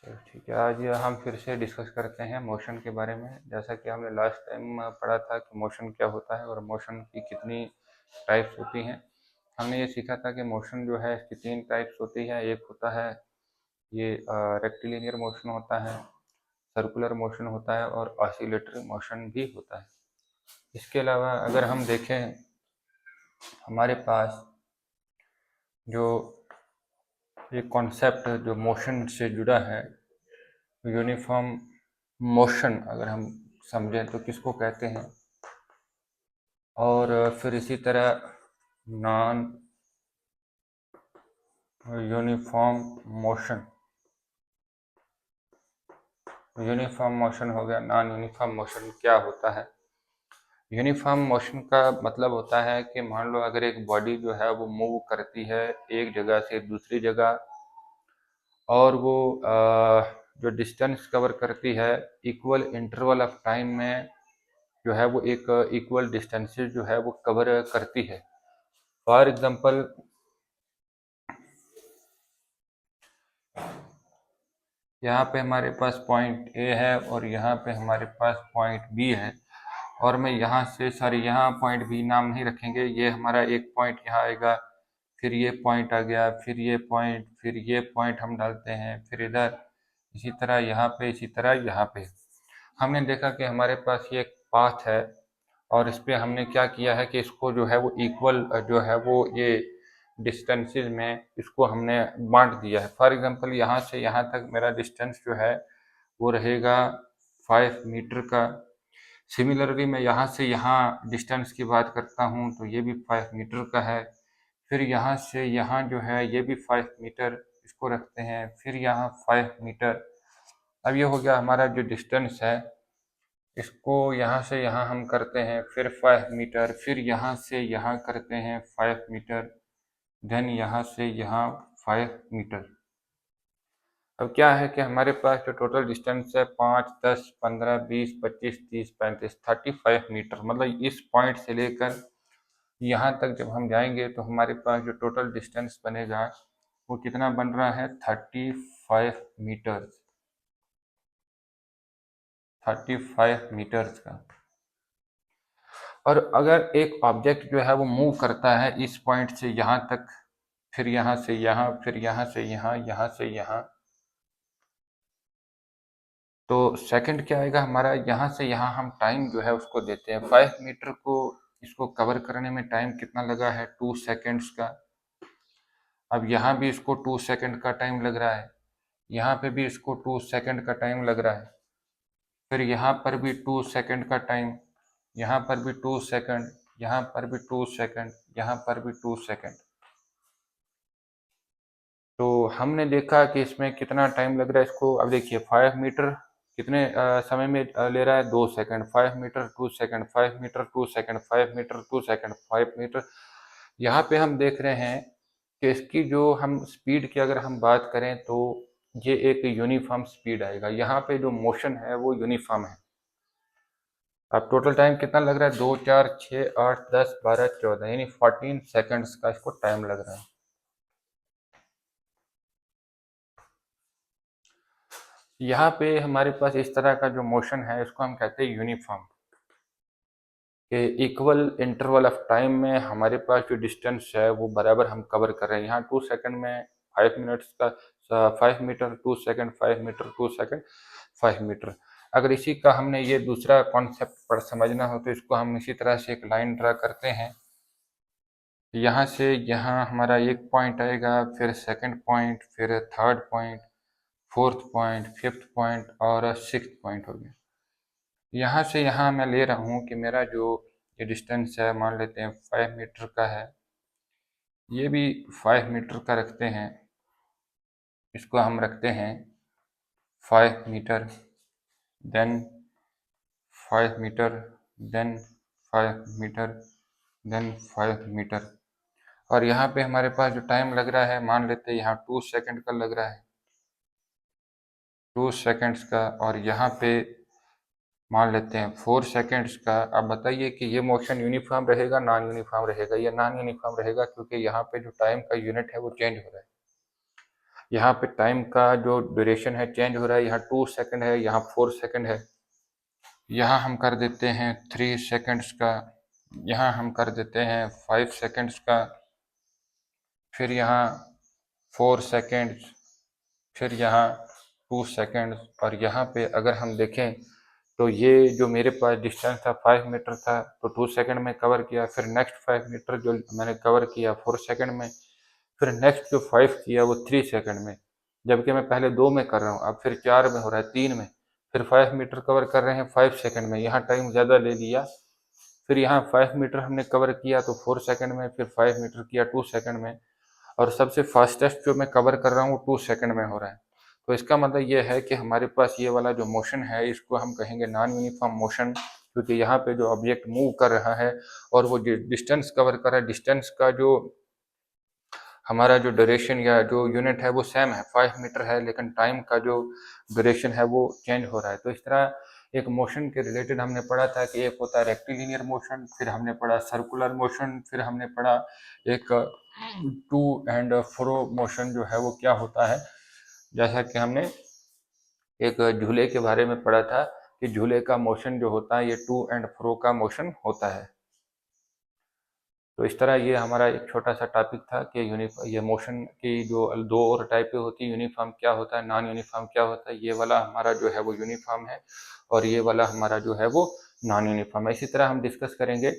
तो ठीक है, आज हम फिर से डिस्कस करते हैं मोशन के बारे में। जैसा कि हमने लास्ट टाइम पढ़ा था कि मोशन क्या होता है और मोशन की कितनी टाइप्स होती हैं। हमने ये सीखा था कि मोशन जो है इसकी 3 टाइप्स होती है। एक होता है ये रेक्टिलिनियर मोशन होता है, सर्कुलर मोशन होता है और ऑसिलेटरी मोशन भी होता है। इसके अलावा अगर हम देखें हमारे पास जो ये कॉन्सेप्ट जो मोशन से जुड़ा है, यूनिफॉर्म मोशन अगर हम समझें तो किसको कहते हैं, और फिर इसी तरह non uniform motion, uniform motion हो गया। नॉन यूनिफॉर्म मोशन क्या होता है? यूनिफॉर्म मोशन का मतलब होता है कि मान लो अगर एक बॉडी जो है वो मूव करती है एक जगह से दूसरी जगह, और वो जो डिस्टेंस कवर करती है इक्वल इंटरवल ऑफ टाइम में, जो है वो एक इक्वल डिस्टेंसेस जो है वो कवर करती है। फॉर एग्जांपल, यहाँ पे हमारे पास पॉइंट ए है और यहाँ पे हमारे पास पॉइंट बी है, और मैं यहाँ से यहाँ पॉइंट बी नाम नहीं रखेंगे, ये हमारा एक पॉइंट यहाँ आएगा, फिर ये पॉइंट आ गया, फिर ये पॉइंट, फिर ये पॉइंट हम डालते हैं, फिर इधर, इसी तरह यहाँ पे, इसी तरह यहाँ पे। हमने देखा कि हमारे पास ये एक पाथ है और इस पे हमने क्या किया है कि इसको जो है वो इक्वल जो है वो ये डिस्टेंसेस में इसको हमने बांट दिया है। फॉर एग्जांपल, यहाँ से यहाँ तक मेरा डिस्टेंस जो है वो रहेगा 5 मीटर का। सिमिलरली मैं यहाँ से यहाँ डिस्टेंस की बात करता हूँ तो ये भी 5 मीटर का है। फिर यहाँ से यहाँ जो है ये भी 5 मीटर इसको रखते हैं, फिर यहाँ 5 मीटर। अब ये हो गया हमारा जो डिस्टेंस है, इसको यहाँ से यहाँ हम करते हैं, फिर 5 मीटर, फिर यहाँ से यहाँ करते हैं 5 मीटर, देन यहाँ से यहाँ 5 मीटर। अब क्या है कि हमारे पास जो टोटल डिस्टेंस है 5, 10, 15, 20, 25, 30, 35, 35 मीटर, मतलब इस पॉइंट से लेकर यहाँ तक जब हम जाएंगे तो हमारे पास जो टोटल डिस्टेंस बनेगा वो कितना बन रहा है? 35 मीटर्स, 35 मीटर्स का। और अगर एक ऑब्जेक्ट जो है वो मूव करता है इस पॉइंट से यहाँ तक, फिर यहाँ से यहाँ, फिर यहाँ से यहाँ, यहाँ से यहाँ, तो सेकंड क्या आएगा हमारा? यहाँ से यहाँ हम टाइम जो है उसको देते हैं। 5 मीटर को इसको कवर करने में टाइम कितना लगा है? 2 सेकेंड्स का। अब यहाँ भी इसको 2 सेकंड का टाइम लग रहा है, यहाँ पे भी इसको 2 सेकंड का टाइम लग रहा है, फिर यहाँ पर भी 2 सेकंड का टाइम, यहाँ पर भी 2 सेकंड, यहाँ पर भी 2 सेकंड, यहाँ पर भी 2 सेकंड। तो हमने देखा कि इसमें कितना टाइम लग रहा है इसको। अब देखिए 5 मीटर कितने समय में ले रहा है? 2 second. 5 metre 2 second, 5 metre 2 second, 5 metre 2 second, 5 metre. यहाँ पे हम देख रहे हैं कि इसकी जो हम स्पीड की अगर हम बात करें तो ये एक यूनिफॉर्म स्पीड आएगा। यहाँ पे जो मोशन है वो यूनिफॉर्म है। अब टोटल टाइम कितना लग रहा है? 2, 4, 6, 8, 10, 12, 14, यानी 14 सेकंड्स का इसको टाइम लग रहा है। यहाँ पे हमारे पास इस तरह का जो मोशन है इसको हम कहते हैं यूनिफॉर्म, कि इक्वल इंटरवल ऑफ टाइम में हमारे पास जो डिस्टेंस है वो बराबर हम कवर कर रहे हैं। यहाँ 2 सेकंड में 5 मिनट्स का 5 metre 2 second, 5 metre 2 second, 5 metre. अगर इसी का हमने ये दूसरा कॉन्सेप्ट पर समझना हो तो इसको हम इसी तरह से एक लाइन ड्रा करते हैं। यहाँ से यहाँ हमारा एक पॉइंट आएगा, फिर सेकंड पॉइंट, फिर third point, fourth point, fifth point और सिक्स्थ पॉइंट हो गया। यहाँ से यहाँ मैं ले रहा हूँ कि मेरा जो ये डिस्टेंस है मान लेते हैं 5 मीटर का है, ये भी 5 मीटर का रखते हैं, इसको हम रखते हैं 5 metre, then 5 metre, then 5 metre, then 5 metre. और यहाँ पे हमारे पास जो टाइम लग रहा है मान लेते हैं यहाँ 2 सेकंड का लग रहा है, 2 सेकंड्स का, और यहाँ पे मान लेते हैं 4 सेकंड्स का। अब बताइए कि ये मोशन यूनिफॉर्म रहेगा नॉन यूनिफॉर्म रहेगा? ये नॉन यूनिफॉर्म रहेगा, क्योंकि यहाँ पे जो टाइम का यूनिट है वो चेंज हो रहा है। यहाँ पे टाइम का जो ड्यूरेशन है चेंज हो रहा है, यहाँ 2 सेकंड है, यहाँ 4 सेकंड है। यहाँ हम कर देते हैं 3 सेकंड्स का, यहाँ हम कर देते हैं 5 सेकंड्स का, फिर यहाँ 4 सेकंड्स, फिर यहाँ 2 सेकंड्स। और यहाँ पे अगर हम देखें तो ये जो मेरे पास डिस्टेंस था 5 मीटर था, तो 2 सेकंड में कवर किया। फिर नेक्स्ट 5 मीटर जो मैंने कवर किया 4 सेकंड में। फिर नेक्स्ट जो 5 किया वो 3 सेकंड में, जबकि मैं पहले 2 में कर रहा हूँ, अब फिर 4 में हो रहा है, 3 में। फिर 5 मीटर कवर कर रहे हैं 5 सेकंड में, यहाँ टाइम ज़्यादा ले लिया। फिर यहाँ 5 मीटर हमने कवर किया तो 4 सेकंड में, फिर 5 मीटर किया 2 सेकंड में। और सबसे फास्टेस्ट जो मैं कवर कर रहा हूँ वो 2 सेकंड में हो रहा है। तो इसका मतलब ये है कि हमारे पास ये वाला जो मोशन है इसको हम कहेंगे नॉन यूनिफॉर्म मोशन, क्योंकि यहाँ पे जो ऑब्जेक्ट मूव कर रहा है और वो डिस्टेंस कवर कर रहा है, डिस्टेंस का जो हमारा जो ड्यूरेशन या जो यूनिट है वो सेम है, 5 मीटर है, लेकिन टाइम का जो ड्यूरेशन है वो चेंज हो रहा है। तो इस तरह एक मोशन के रिलेटेड हमने पढ़ा था कि एक होता है रेक्टिलिनियर मोशन, फिर हमने पढ़ा सर्कुलर मोशन, फिर हमने पढ़ा एक टू एंड फ्रो मोशन जो है वो क्या होता है। जैसा कि हमने एक झूले के बारे में पढ़ा था कि झूले का मोशन जो होता है ये टू एंड फ्रो का मोशन होता है। तो इस तरह ये हमारा एक छोटा सा टॉपिक था कि ये मोशन की जो दो और टाइपें होती है, यूनिफॉर्म क्या होता है, नॉन यूनिफॉर्म क्या होता है। ये वाला हमारा जो है वो यूनिफॉर्म है और ये वाला हमारा जो है वो नॉन यूनिफॉर्म है। इसी तरह हम डिस्कस करेंगे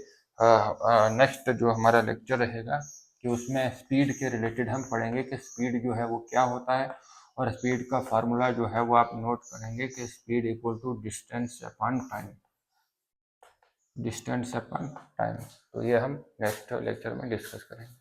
नेक्स्ट जो हमारा लेक्चर रहेगा कि उसमें स्पीड के रिलेटेड हम पढ़ेंगे कि स्पीड जो है वो क्या होता है। और स्पीड का फार्मूला जो है वो आप नोट करेंगे कि speed equal to distance upon time, distance upon time. तो ये हम नेक्स्ट लेक्चर में डिस्कस करेंगे।